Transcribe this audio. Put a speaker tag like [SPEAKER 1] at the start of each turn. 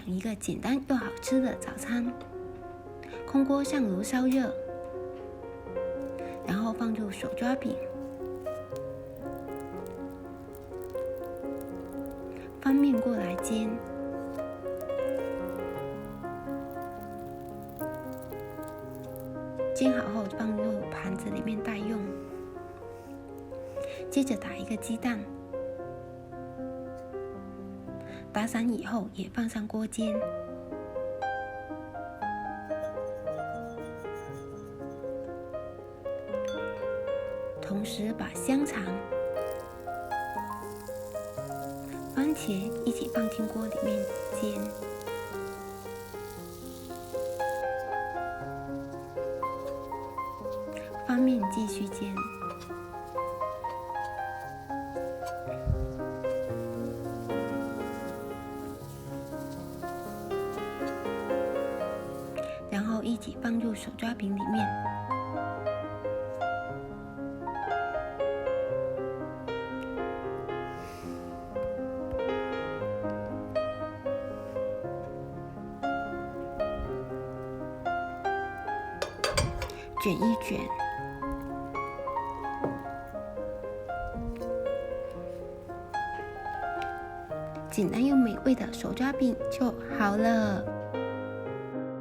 [SPEAKER 1] 一个简单又好吃的早餐。空锅上炉烧热，然后放入手抓饼，翻面过来煎。煎好后放入盘子里面待用。接着打一个鸡蛋，打散以后也放上锅煎。同时把香肠、番茄一起放进锅里面煎。翻面继续煎。然后一起放入手抓饼里面。卷一卷，简单又美味的手抓饼就好了。